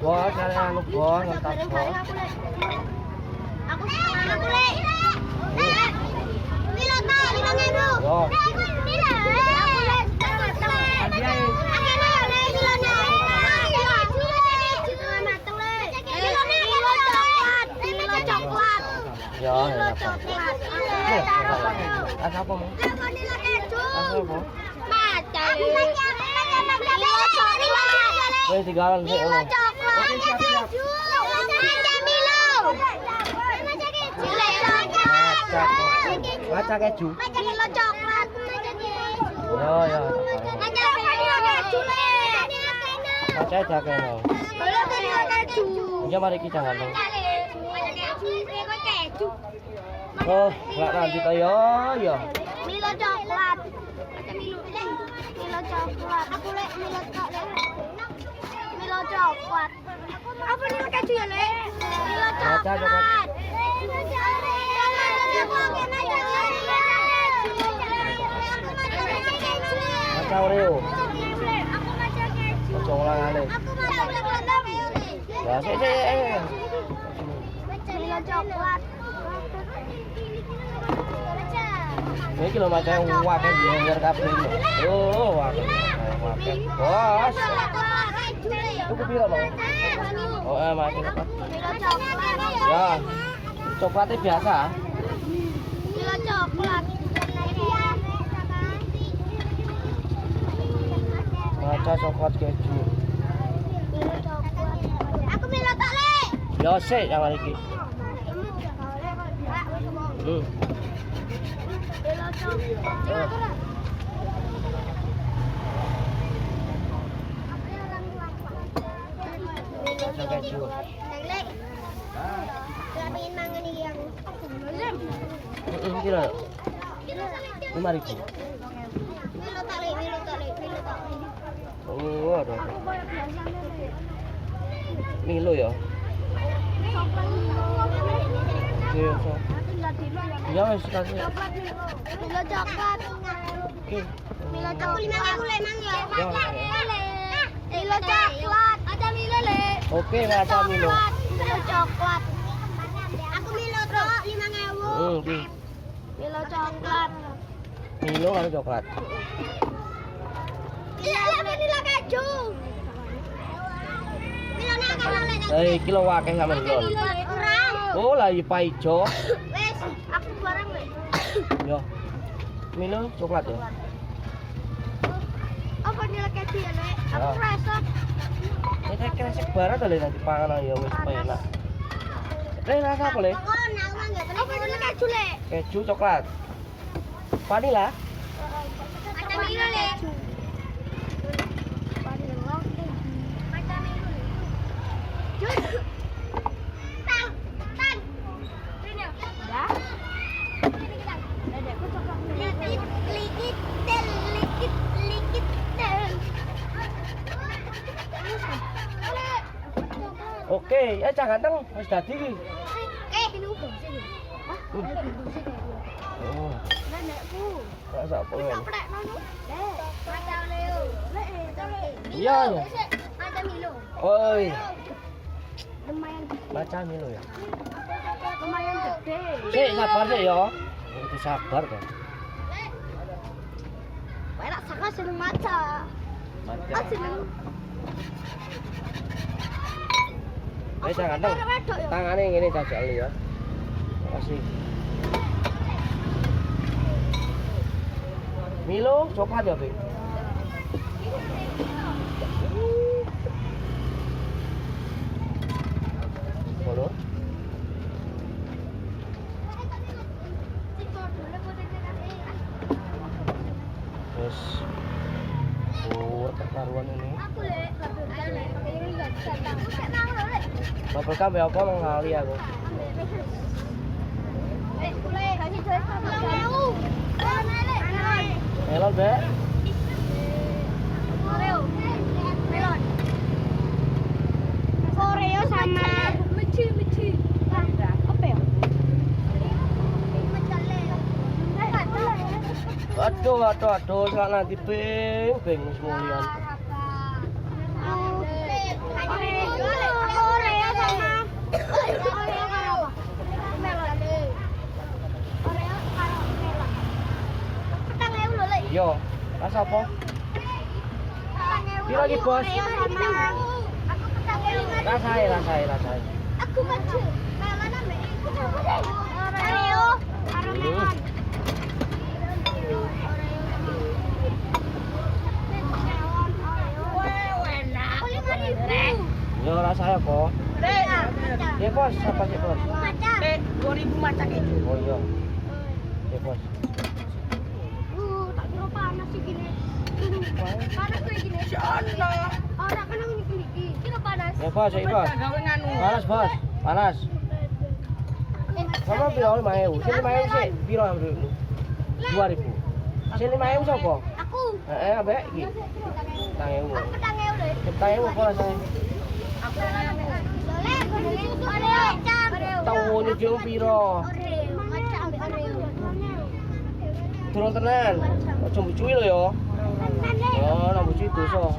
bos, anu bos, ngetap bos. Aku le. Milo ta 5.000. Yo. Ya, apa mau? Apa? Wes tinggalan sih. Maca keju. Milo coklat. Yo yo. Maca jaga no. Ya mari kita ngandung. Oh, nggak lanjut ayo yo. Milo coklat. Milo coklat. Aku lek Milo coklat. Milo coklat. Apa Milo keju ya, Lek? Milo coklat. Maca Oreo. Aku maca keju. Ojo ngulangane. Aku maca coklat. Ya, sik. Milo coklat. Iki lho maca wae biar kabeh lho. Oh, wae. Bos. Cukup piro, Bang? Oh, maca coklat. Milo coklat. Ya. Coklatnya biasa. Milo coklat. Maca coklat keju. Milo coklat. Aku Milo tok, Lek. Ya sik yang iki. Milo coklat. Maca keju. Lek. Gak pengen mangan iki aku. Iki lho. 5.000. Milo tok, Lek. Milo tok. Oh, aduh. Milo ya. Iya, so. Ya wis kasih. Milo coklat. Oke. Milo coklat. 5.000 Lek mang ya. Ya. Milo coklat. Ada Milo, Lek. Oke, maca Milo. Milo coklat. Aku Milo tok 5.000. Oke. Milo coklat. Milo karo coklat. Iya, Milo keju. Milo nak kan Lek. Iki lho akeh sampean lho. Orang. Oh, lah ipa ijo. Wes, aku barang wes. Yo. Milo coklat ya. Apa Milo keju ya, Lek? Aku Ya. resep. Ini kresek barat kali nanti panganan ya wis enak. Rasa apa, Le? Oh, nawan ya. Apa Milo keju, Lek? Keju coklat. Vanilla. Ada Milo, Lek. Ada Milo. Jus. Tang. Ini ya. Udah. Likit tel. Oke, ya cah ganteng wis dadi iki. Ini udah sih. Hah? Oh, Nenekku. rasa apa men? Prek nono. Ada Leo. Iya, ya. Ada Milo. Oi, Lumayan maca Milo ya. lumayan gede. Sik sabar sik ya. Itu sabar kan. Enak sangat seneng maca. Maca. Ah seneng. Cah ganteng. Tangane ngene jajal ya. Makasih. Milo coklat ya, Bing. Halo. Terus pertaruhan ini. Bubble gum ya apa mengali aku. Melon, Bek. Oreo sama meci. Apa ya? Aduh, sak nanti bing semulian. Bos apa? Piro lagi, Bos? Aku petang. Rasai. Aku maju. Melon ambek Oreo. Karo melon. Ya rasanya kok. Ya Bos, apa sih Bos? Maca. 2000 maca keju. Oh iya. Ya Bos. Tak kira panas sih gini. Panas kayak gini. Sono. Ora kan ngiki. Kira panas. Ya Bos, ya Bos. Gawe nganu. Panas Bos, panas. Sama piro 5.000. Sing 5.000 sih piro dulu? 2.000. Sing 5.000 sapa? Aku. Ambek iki. 4.000. Aku petang euro. 4.000 apa rasanya? Aku Oreo. Tahu nyuci piro? Oreo. Maca ambek Oreo. Turun tenan. Aja mbucuki lho ya. Oh, nak mbucuki dosa.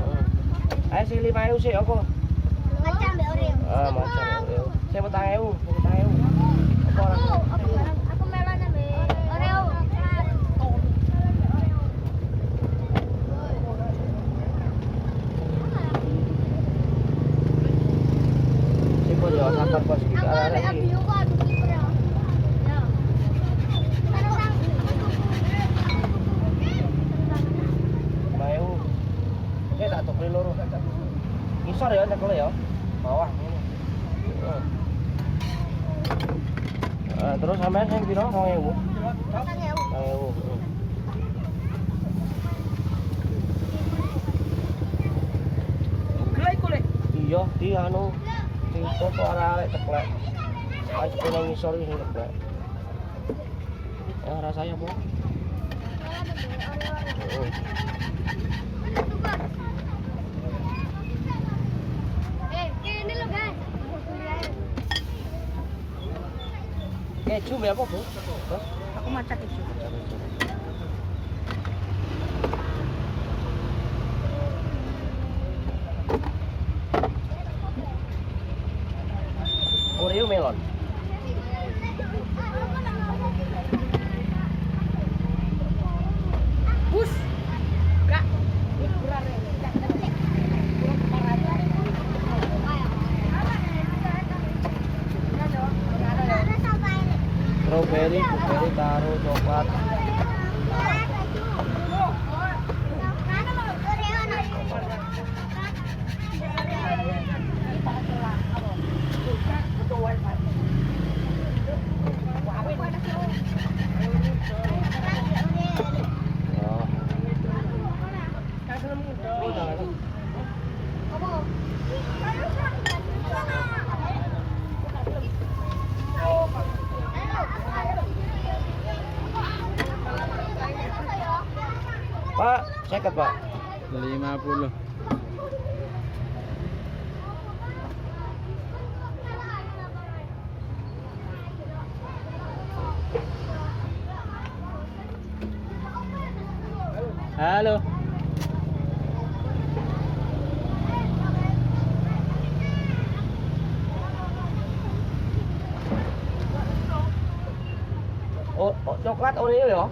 Ayo sing 5.000 sik apa? Maca ambek Oreo. Macam itu. Saya 4.000. Apa ora? Aku melon ambek Oreo. Sing Bos ya sabar Bos kita Aku ambek arek iki. Abiu kok adu kiper ya. Ya. Mau. Tak tuku loro. Ngisor ya nyekel ya. Bawah ngono. Terus sampean sing piro? 2.000. 2.000. Gelek kule. Iya, di anu sing foto arek ceklek. Pas pengen ngisor sing ceklek. Ya rasanya apa? Ini lo guys. Keju ya apa, Bu? Bos? Aku maca keju. Oreo melon. Bus. Kak. Strawberry, blueberry, karo coklat. Pak, seket Pak. 50. Halo. Oh, coklat Oreo ya?